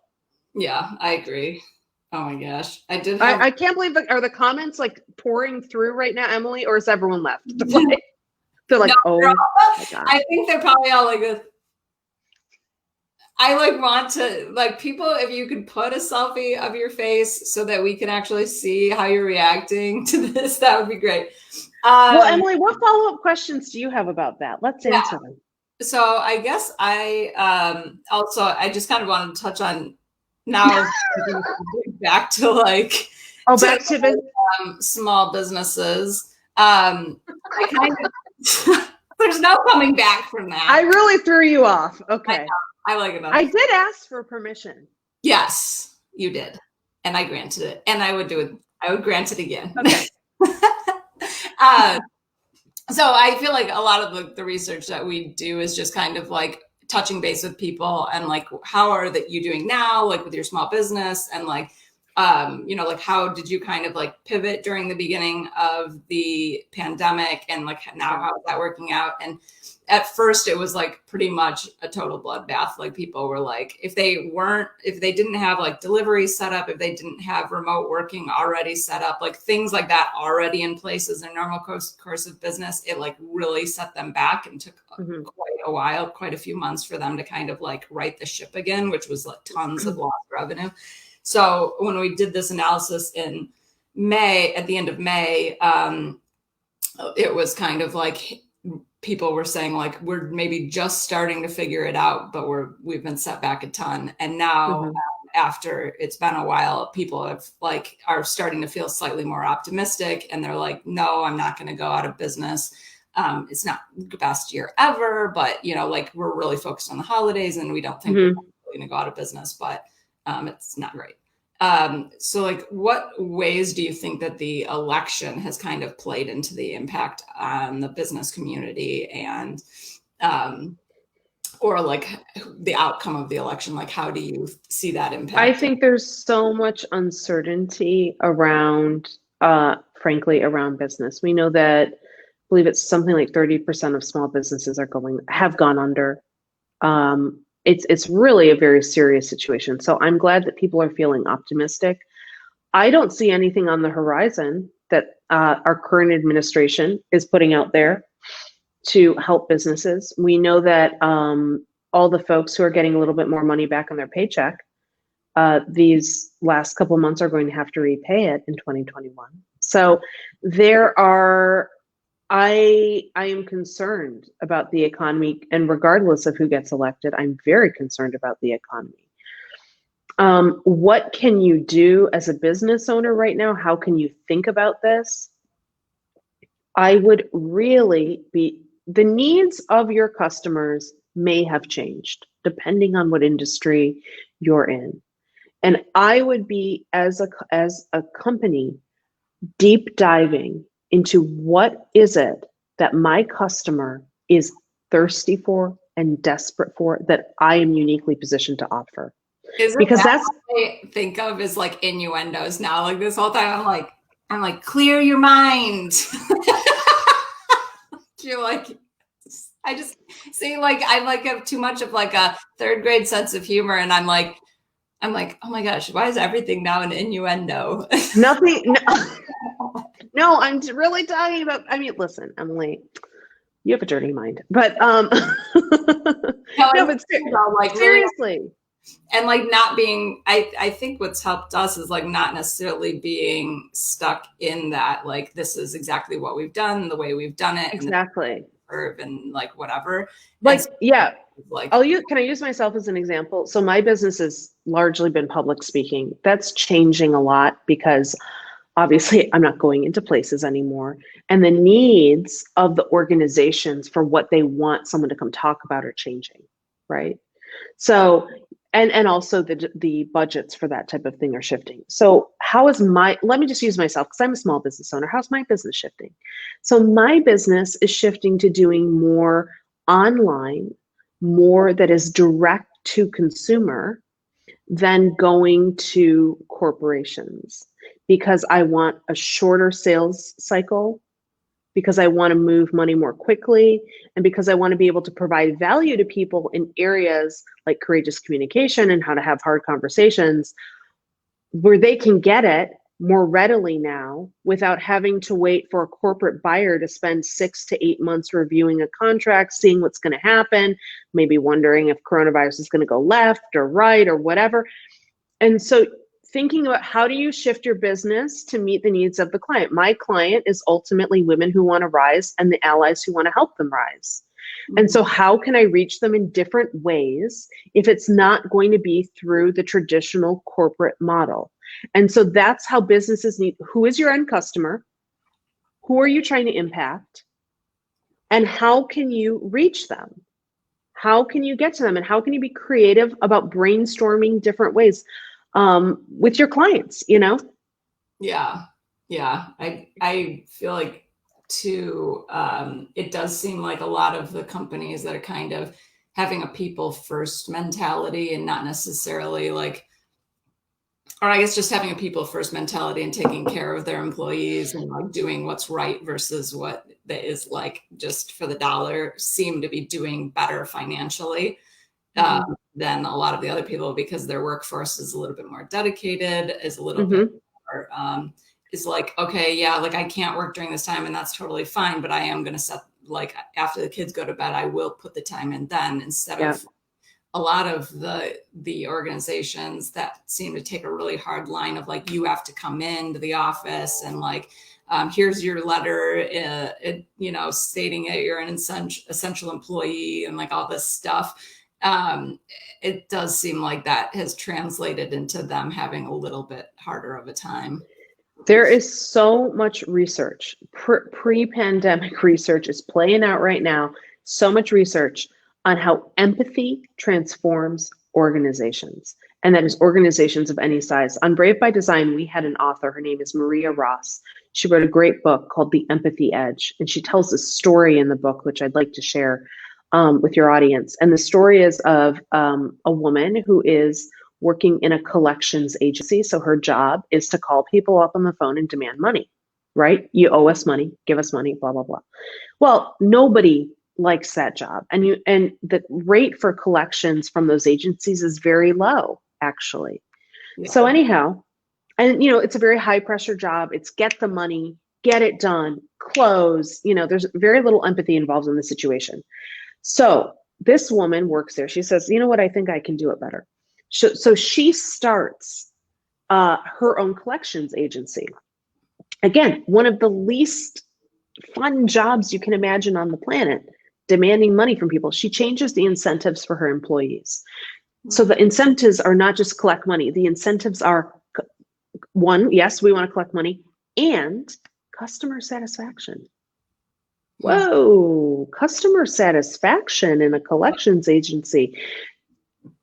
Yeah, I agree. Oh my gosh. I can't believe are the comments pouring through right now, Emily, or is everyone left? They're like, no, oh my God. I think they're probably all like this. I want to people, if you could put a selfie of your face so that we can actually see how you're reacting to this, that would be great. Well, Emily, what follow-up questions do you have about that? Let's answer them. So I guess I just kind of wanted to touch on now back to back to small businesses. I kind of there's no coming back from that. I really threw you off. Okay. I like it. I did ask for permission. Yes, you did. And I granted it. And I would grant it again. Okay. So I feel like a lot of the research that we do is just kind of like touching base with people and like, how are that you doing now, like with your small business, and like, like how did you kind of like pivot during the beginning of the pandemic, and like now how is that working out? And at first it was like pretty much a total bloodbath. Like people were like, if they didn't have like delivery set up, if they didn't have remote working already set up, like things like that already in place as a normal course of business, it like really set them back and took quite a while, quite a few months for them to kind of like right the ship again, which was like tons of lost revenue. So when we did this analysis in May, at the end of May, it was kind of like people were saying like, we're maybe just starting to figure it out, but we've been set back a ton. And now after it's been a while, people have like are starting to feel slightly more optimistic, and they're like, no, I'm not going to go out of business. It's not the best year ever, but like we're really focused on the holidays, and we don't think we're going to go out of business, but it's not great. So like what ways do you think that the election has kind of played into the impact on the business community, and or like the outcome of the election? Like how do you see that impact? I think there's so much uncertainty around, frankly, around business. We know that, I believe it's something like 30% of small businesses have gone under. It's really a very serious situation. So I'm glad that people are feeling optimistic. I don't see anything on the horizon that our current administration is putting out there to help businesses. We know that all the folks who are getting a little bit more money back on their paycheck, these last couple months are going to have to repay it in 2021. So I am concerned about the economy, and regardless of who gets elected, I'm very concerned about the economy. What can you do as a business owner right now? How can you think about this? I would really the needs of your customers may have changed depending on what industry you're in. And I would be, as a company, deep diving into what is it that my customer is thirsty for and desperate for that I am uniquely positioned to offer. Because that's what I think of as like innuendos now. Like this whole time I'm like, clear your mind. You're like, I just see like I like have too much of like a third grade sense of humor, and I'm like, oh my gosh, why is everything now an innuendo? Nothing. No, I'm really talking about. I mean, listen, Emily, you have a dirty mind, but no, but seriously. And like not being, I think what's helped us is like not necessarily being stuck in that, like, this is exactly what we've done, the way we've done it. Exactly. And like whatever. Like, yeah. Like, can I use myself as an example? So my business has largely been public speaking. That's changing a lot because obviously I'm not going into places anymore. And the needs of the organizations for what they want someone to come talk about are changing, right? So, and also the budgets for that type of thing are shifting. So let me just use myself because I'm a small business owner. How's my business shifting? So my business is shifting to doing more online, more that is direct to consumer than going to corporations, because I want a shorter sales cycle, because I want to move money more quickly, and because I want to be able to provide value to people in areas like courageous communication and how to have hard conversations where they can get it more readily now without having to wait for a corporate buyer to spend 6 to 8 months reviewing a contract, seeing what's going to happen, maybe wondering if coronavirus is going to go left or right or whatever. And so thinking about how do you shift your business to meet the needs of the client. My client is ultimately women who want to rise and the allies who want to help them rise. Mm-hmm. And so how can I reach them in different ways if it's not going to be through the traditional corporate model? And so that's how businesses need, who is your end customer? Who are you trying to impact? And how can you reach them? How can you get to them? And how can you be creative about brainstorming different ways with your clients, you know? Yeah. I feel like too, it does seem like a lot of the companies that are kind of having a people first mentality and not necessarily like, or I guess just having a people first mentality and taking care of their employees and like doing what's right versus what that is like just for the dollar, seem to be doing better financially than a lot of the other people, because their workforce is a little bit more dedicated, is a little bit more, is like, okay, yeah, like I can't work during this time and that's totally fine, but I am going to set, like after the kids go to bed, I will put the time in then, instead of a lot of the organizations that seem to take a really hard line of like, you have to come into the office and like, here's your letter, stating that you're an essential employee and like all this stuff. It does seem like that has translated into them having a little bit harder of a time. There is so much research, pre-pandemic research is playing out right now. So much research on how empathy transforms organizations. And that is organizations of any size. On Brave by Design, we had an author, her name is Maria Ross. She wrote a great book called The Empathy Edge. And she tells a story in the book, which I'd like to share with your audience. And the story is of a woman who is working in a collections agency. So her job is to call people up on the phone and demand money, right? You owe us money, give us money, blah, blah, blah. Well, nobody likes that job. And the rate for collections from those agencies is very low, actually. Yeah. So anyhow, and it's a very high pressure job. It's get the money, get it done, close. There's very little empathy involved in the situation. So this woman works there. She says, you know what, I think I can do it better. So she starts her own collections agency. Again, one of the least fun jobs you can imagine on the planet, demanding money from people. She changes the incentives for her employees. So the incentives are not just collect money. The incentives are, one, yes, we want to collect money, and customer satisfaction. Whoa, customer satisfaction in a collections agency.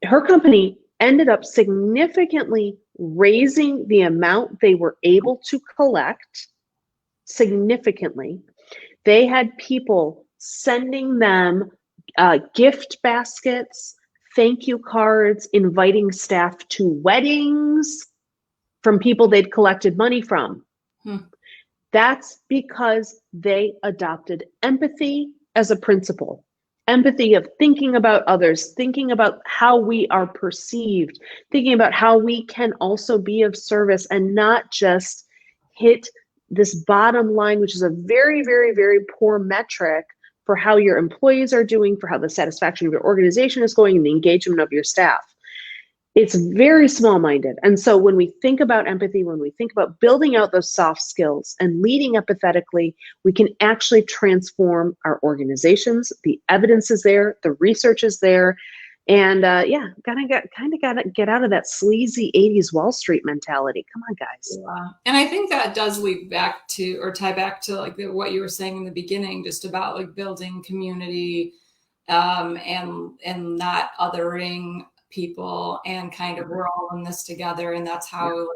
Her company ended up significantly raising the amount they were able to collect significantly. They had people sending them gift baskets, thank you cards, inviting staff to weddings from people they'd collected money from. That's because they adopted empathy as a principle. Empathy of thinking about others, thinking about how we are perceived, thinking about how we can also be of service and not just hit this bottom line, which is a very, very, very poor metric for how your employees are doing, for how the satisfaction of your organization is going, and the engagement of your staff. It's very small-minded. And so when we think about empathy, when we think about building out those soft skills and leading empathetically, we can actually transform our organizations. The evidence is there, the research is there, and gotta get out of that sleazy 80s Wall Street mentality. Come on, guys. Yeah. And I think that does lead back to, or tie back to like what you were saying in the beginning, just about like building community and not othering people, and kind of we're all in this together, and that's how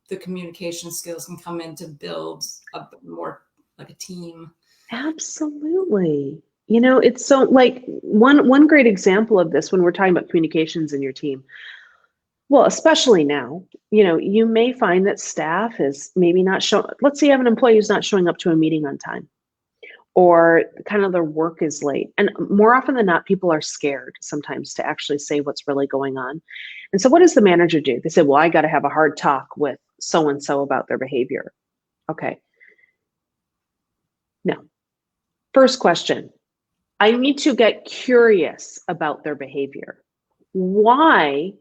the communication skills can come in to build a more like a team. Absolutely. It's so like one great example of this when we're talking about communications in your team. Well, especially now, you may find that staff is maybe not showing. Let's say you have an employee who's not showing up to a meeting on time, or kind of their work is late. And more often than not, people are scared sometimes to actually say what's really going on. And so what does the manager do? They say, well, I got to have a hard talk with so-and-so about their behavior. Okay. No. First question, I need to get curious about their behavior. Why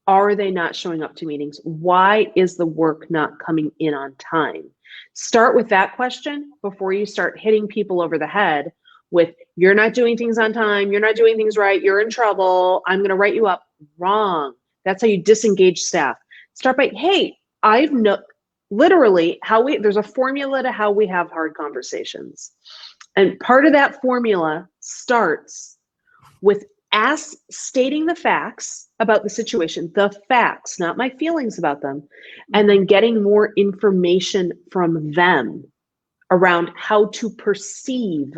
are they not showing up to meetings? Why is the work not coming in on time? Start with that question before you start hitting people over the head with, you're not doing things on time, you're not doing things right, you're in trouble, I'm going to write you up. Wrong. That's how you disengage staff. Start by, hey, literally there's a formula to how we have hard conversations. And part of that formula starts with stating the facts about the situation, the facts, not my feelings about them, and then getting more information from them. around how to perceive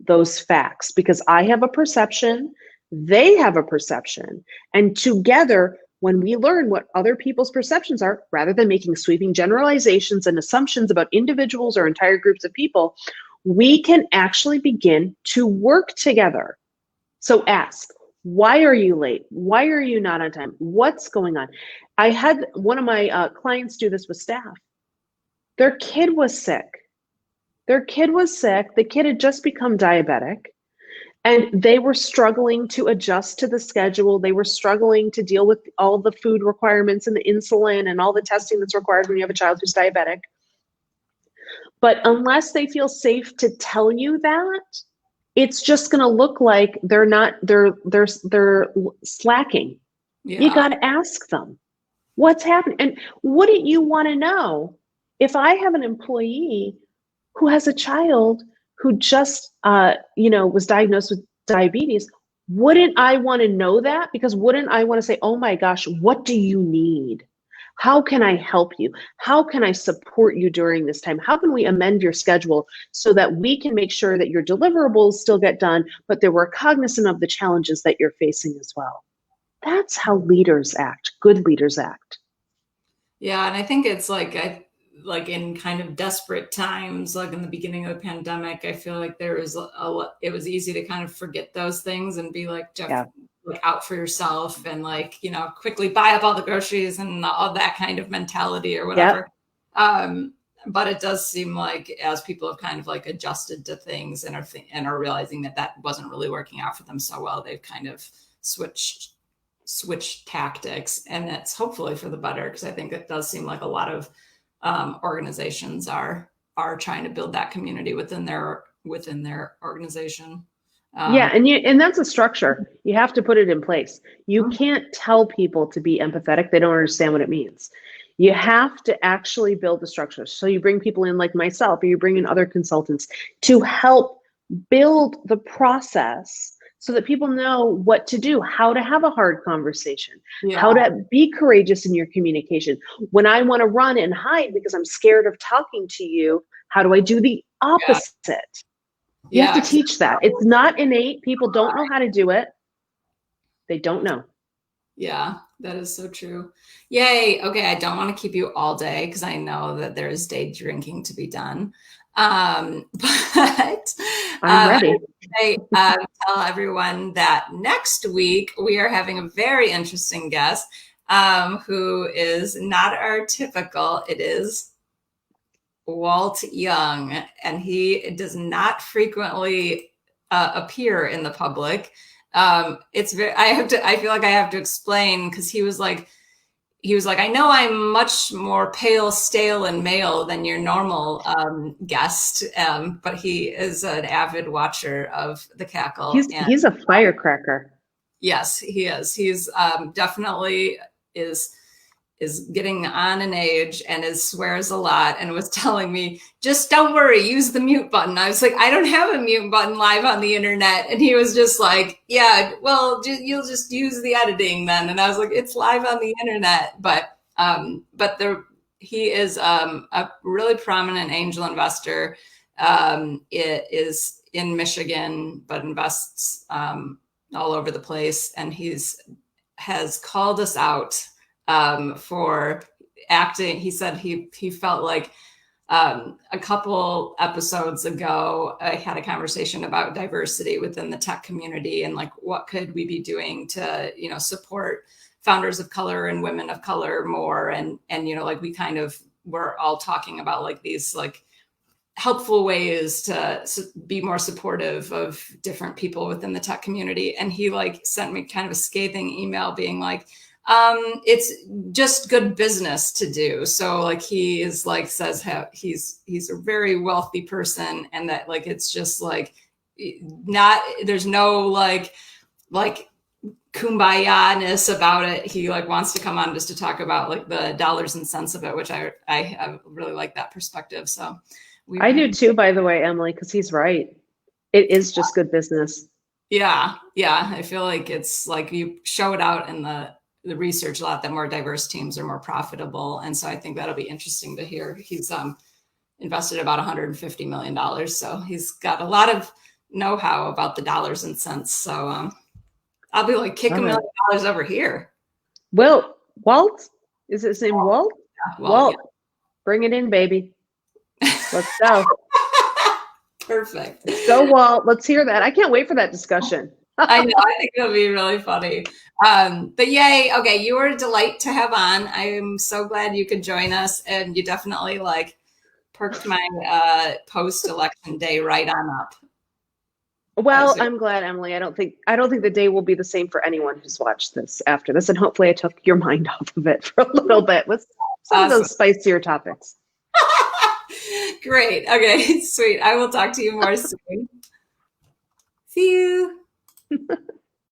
those facts, because I have a perception, they have a perception, and together, when we learn what other people's perceptions are, rather than making sweeping generalizations and assumptions about individuals or entire groups of people, we can actually begin to work together. So ask, why are you late? Why are you not on time? What's going on? I had one of my clients do this with staff. Their kid was sick. Their kid was sick. The kid had just become diabetic. And they were struggling to adjust to the schedule. They were struggling to deal with all the food requirements and the insulin and all the testing that's required when you have a child who's diabetic. But unless they feel safe to tell you that, it's just going to look like they're slacking. Yeah. You got to ask them, what's happening? And wouldn't you want to know, if I have an employee who has a child who just, was diagnosed with diabetes, wouldn't I want to know that? Because wouldn't I want to say, oh my gosh, what do you need? How can I help you? How can I support you during this time? How can we amend your schedule so that we can make sure that your deliverables still get done, but that we're cognizant of the challenges that you're facing as well? That's how leaders act, good leaders act. Yeah, and I think it's like in kind of desperate times, like in the beginning of the pandemic, I feel like there was it was easy to kind of forget those things and be like, look out for yourself and quickly buy up all the groceries and all that kind of mentality or whatever. But it does seem like as people have kind of adjusted to things and are realizing that wasn't really working out for them so well, they've kind of switched tactics, and it's hopefully for the better, because I think it does seem like a lot of organizations are trying to build that community within their organization. And that's a structure. You have to put it in place. You can't tell people to be empathetic. They don't understand what it means. You have to actually build the structure. So you bring people in like myself, or you bring in other consultants to help build the process so that people know what to do, how to have a hard conversation, how to be courageous in your communication. When I want to run and hide because I'm scared of talking to you, how do I do the opposite? You have to teach that. It's not innate. People don't know how to do it. They don't know. Yeah, that is so true. Yay. Okay, I don't want to keep you all day because I know that there is day drinking to be done. But I'm ready. I tell everyone that next week we are having a very interesting guest who is not our typical. It is Walt Young, and he does not frequently appear in the public. It's very, I feel like I have to explain, because he was like, I know I'm much more pale, stale, and male than your normal guest, but he is an avid watcher of the Cackle. He's a firecracker. Yes, he is. He's definitely is getting on in age and swears a lot, and was telling me, just don't worry, use the mute button. I was like, I don't have a mute button live on the internet. And he was just like, yeah, well, you'll just use the editing then. And I was like, it's live on the internet. But he is a really prominent angel investor. It is in Michigan, but invests all over the place. And has called us out for acting. He said he felt like a couple episodes ago, I had a conversation about diversity within the tech community and what could we be doing to, support founders of color and women of color more. And we kind of were all talking about these helpful ways to be more supportive of different people within the tech community. And he sent me kind of a scathing email being like, it's just good business to do. So he is says how he's a very wealthy person, and that it's just not, there's no kumbaya-ness about it. He wants to come on just to talk about the dollars and cents of it, which I really like that perspective. So I do too, by the way, Emily, because he's right. It is just good business. Yeah. I feel like it's you show it out in the research a lot that more diverse teams are more profitable. And so I think that'll be interesting to hear. He's invested about $150 million. So he's got a lot of know-how about the dollars and cents. So I'll be like, kick $1 million over here. Well, Walt? Is his name Walt? Yeah, Walt, yeah. Bring it in, baby. Let's go. Perfect. Let's go, Walt. Let's hear that. I can't wait for that discussion. I know. I think it'll be really funny. But yay. Okay. You were a delight to have on. I'm so glad you could join us. And you definitely like perked my post-election day right on up. Well, I'm glad, Emily. I don't think the day will be the same for anyone who's watched this after this. And hopefully I took your mind off of it for a little bit with some of those spicier topics. Great. Okay. Sweet. I will talk to you more soon. See you.